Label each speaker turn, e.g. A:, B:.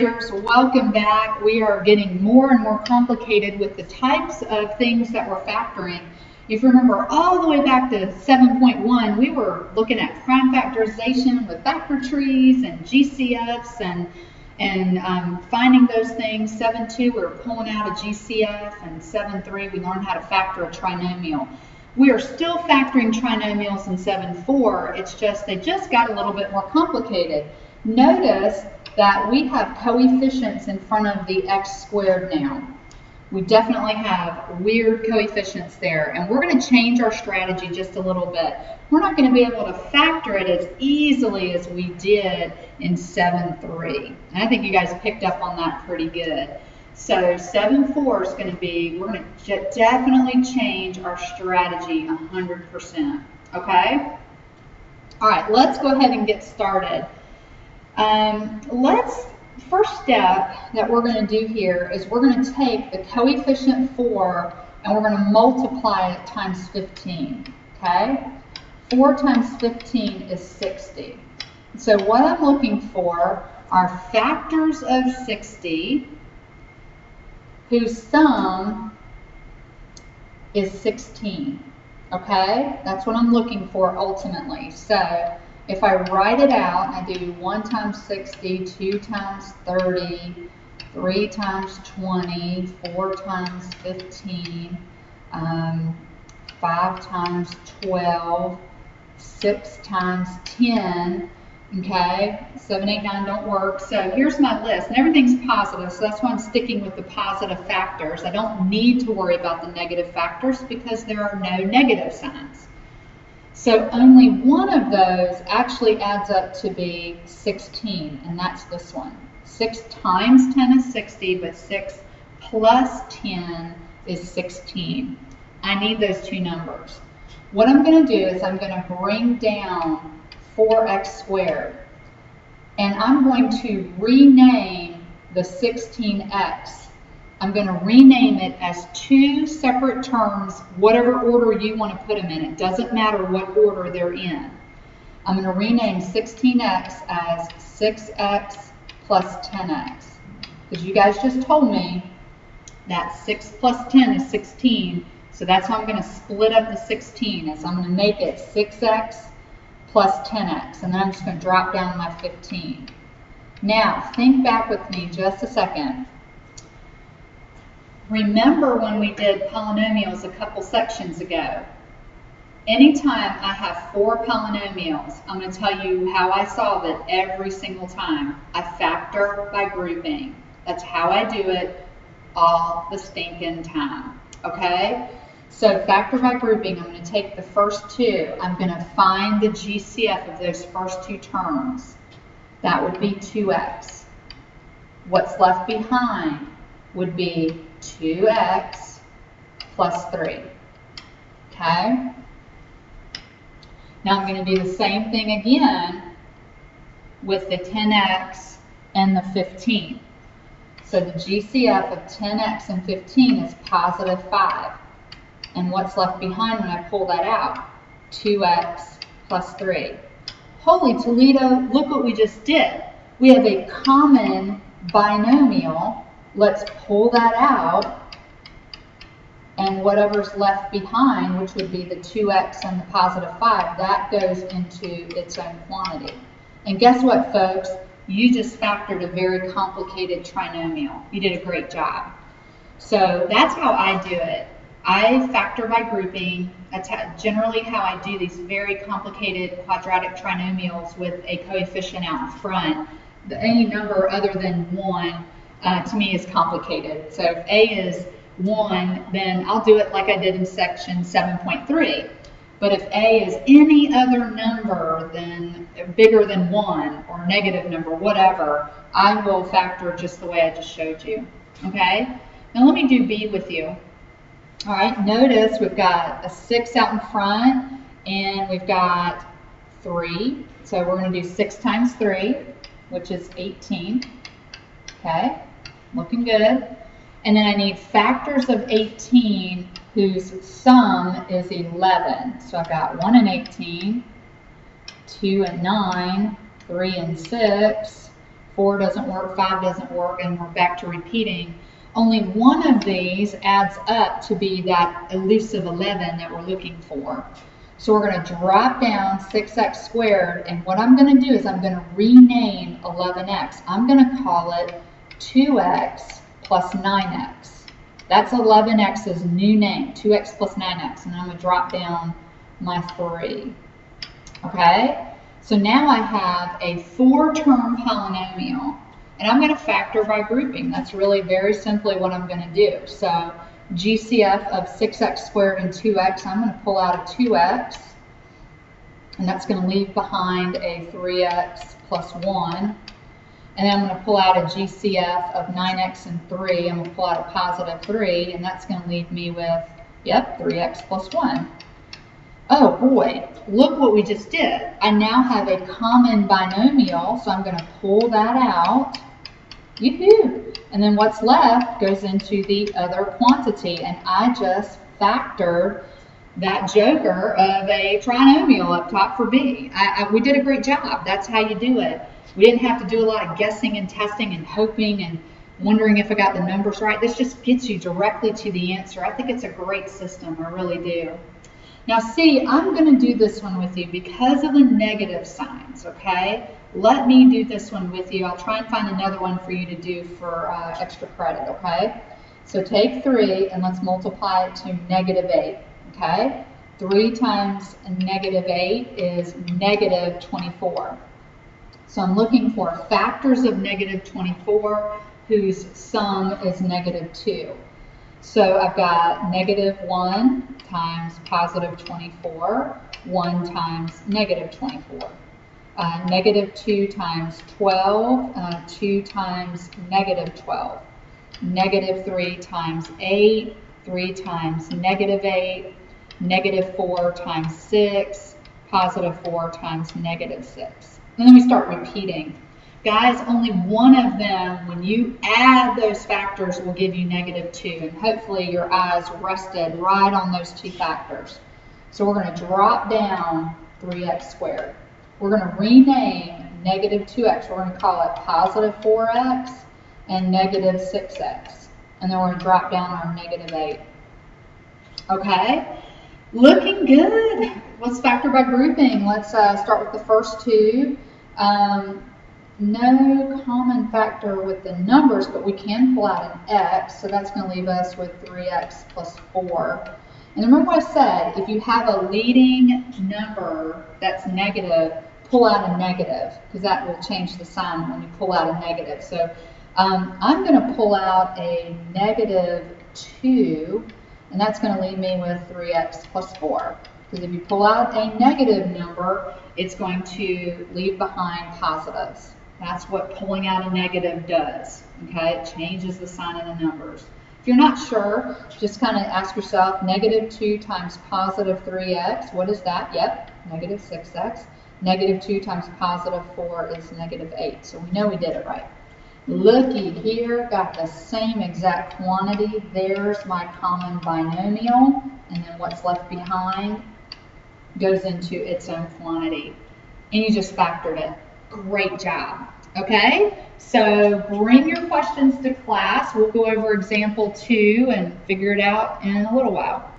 A: Welcome back. We are getting more and more complicated with the types of things that we're factoring. If you remember all the way back to 7.1, we were looking at prime factorization with factor trees and GCFs and finding those things. 7.2, we were pulling out a GCF, and 7.3, we learned how to factor a trinomial. We are still factoring trinomials in 7.4. It's just they just got a little bit more complicated. Notice that we have coefficients in front of the x squared now. We definitely have weird coefficients there, and we're going to change our strategy just a little bit. We're not going to be able to factor it as easily as we did in 7.3. And I think you guys picked up on that pretty good. So 7.4 is going to be, we're going to definitely change our strategy 100%. Okay? All right, let's go ahead and get started. First step that we're going to do here is we're going to take the coefficient 4 and we're going to multiply it times 15, okay? 4 times 15 is 60. So what I'm looking for are factors of 60 whose sum is 16, okay? That's what I'm looking for ultimately. So if I write it out, I do 1 times 60, 2 times 30, 3 times 20, 4 times 15, 5 times 12, 6 times 10, okay? 7, 8, 9 don't work. So here's my list, and everything's positive, so that's why I'm sticking with the positive factors. I don't need to worry about the negative factors because there are no negative signs. So only one of those actually adds up to be 16, and that's this one. 6 times 10 is 60, but 6 plus 10 is 16. I need those two numbers. What I'm going to do is I'm going to bring down 4x squared, and I'm going to rename the 16x. I'm going to rename it as two separate terms, whatever order you want to put them in. It doesn't matter what order they're in. I'm going to rename 16x as 6x plus 10x. Because you guys just told me that 6 plus 10 is 16. So that's why I'm going to split up the 16. Is I'm going to make it 6x plus 10x. And then I'm just going to drop down my 15. Now, think back with me just a second. Remember when we did polynomials a couple sections ago? Anytime I have 4 polynomials, I'm going to tell you how I solve it every single time. I factor by grouping. That's how I do it all the stinking time. Okay? So factor by grouping, I'm going to take the first two. I'm going to find the GCF of those first two terms. That would be 2x. What's left behind would be 2x plus 3, okay? Now I'm going to do the same thing again with the 10x and the 15. So the GCF of 10x and 15 is positive 5. And what's left behind when I pull that out? 2x plus 3. Holy Toledo, look what we just did. We have a common binomial. Let's pull that out, and whatever's left behind, which would be the 2x and the positive 5, that goes into its own quantity. And guess what, folks? You just factored a very complicated trinomial. You did a great job. So that's how I do it. I factor by grouping. That's generally how I do these very complicated quadratic trinomials with a coefficient out in front. Any number other than 1 to me is complicated. So if a is 1, then I'll do it like I did in section 7.3. But if a is any other number than bigger than 1 or negative number, whatever, I will factor just the way I just showed you. Okay? Now let me do b with you. All right, notice we've got a 6 out in front and we've got 3. So we're going to do 6 times 3, which is 18. Okay? Looking good. And then I need factors of 18 whose sum is 11. So I've got 1 and 18, 2 and 9, 3 and 6, 4 doesn't work, 5 doesn't work, and we're back to repeating. Only one of these adds up to be that elusive 11 that we're looking for. So we're going to drop down 6x squared, and what I'm going to do is I'm going to rename 11x. I'm going to call it 2x plus 9x. That's 11x's new name, 2x plus 9x, and I'm going to drop down my 3. Okay? So now I have a 4-term polynomial, and I'm going to factor by grouping. That's really very simply what I'm going to do. So GCF of 6x squared and 2x, I'm going to pull out a 2x, and that's going to leave behind a 3x plus 1. And then I'm going to pull out a GCF of 9x and 3. I'm going to pull out a positive 3, and that's going to leave me with, yep, 3x plus 1. Oh boy, look what we just did. I now have a common binomial, so I'm going to pull that out. Yoo-hoo! And then what's left goes into the other quantity, and I just factored that joker of a trinomial up top for B. We did a great job. That's how you do it. We didn't have to do a lot of guessing and testing and hoping and wondering if I got the numbers right. This just gets you directly to the answer. I think it's a great system. I really do. Now see, I'm going to do this one with you because of the negative signs, okay? Let me do this one with you. I'll try and find another one for you to do for extra credit, okay? So take 3 and let's multiply it to negative 8, okay? 3 times negative 8 is negative 24. So I'm looking for factors of negative 24 whose sum is negative 2. So I've got negative 1 times positive 24, 1 times negative 24. Negative 2 times 12, 2 times negative 12. Negative 3 times 8, 3 times negative 8. Negative 4 times 6, positive 4 times negative 6. And then we start repeating. Guys, only one of them, when you add those factors, will give you negative 2. And hopefully your eyes rested right on those 2 factors. So we're going to drop down 3x squared. We're going to rename negative 2x. We're going to call it positive 4x and negative 6x. And then we're going to drop down our negative 8. Okay? Looking good. Let's factor by grouping. Let's start with the first 2. No common factor with the numbers, but we can pull out an x, so that's going to leave us with 3x plus 4. And remember what I said, if you have a leading number that's negative, pull out a negative, because that will change the sign when you pull out a negative. So I'm going to pull out a negative 2, and that's going to leave me with 3x plus 4. Because if you pull out a negative number, it's going to leave behind positives. That's what pulling out a negative does, okay? It changes the sign of the numbers. If you're not sure, just kind of ask yourself, negative 2 times positive 3x, what is that? Yep, negative 6x. Negative 2 times positive 4 is negative 8, so we know we did it right. Looky here, got the same exact quantity. There's my common binomial, and then what's left behind goes into its own quantity. And you just factored it. Great job. Okay, so bring your questions to class. We'll go over example 2 and figure it out in a little while.